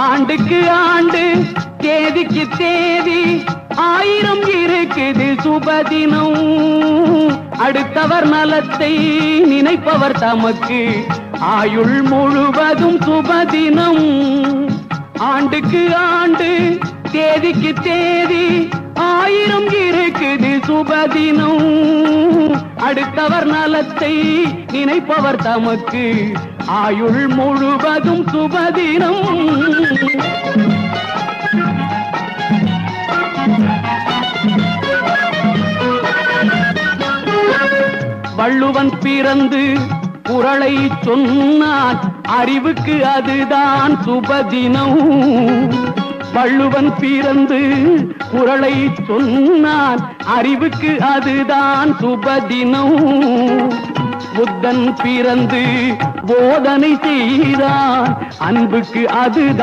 ஆண்டுக்கு ஆண்டு தேதிக்கு தேதி 1000 இருக்குது சுபதினம். அடுத்தவர் நலத்தை நினைப்பவர் தமக்கு ஆயுள் முழுவதும் சுபதினம். ஆண்டுக்கு ஆண்டு தேதிக்கு தேதி 1000 இருக்குது சுபதினம். அடுத்தவர் நலத்தை நினைப்பவர் தமக்கு ஆயுள் முழுவதும் சுபதினம். வள்ளுவன் பிறந்து குறளை சொன்னான், அறிவுக்கு அதுதான் சுபதினம். வள்ளுவன் பிறந்து குறளை சொன்னான், அறிவுக்கு அதுதான் சுபதினம். புத்தன் பிறந்து போதனை செய்தான், அன்புக்கு அதுதான்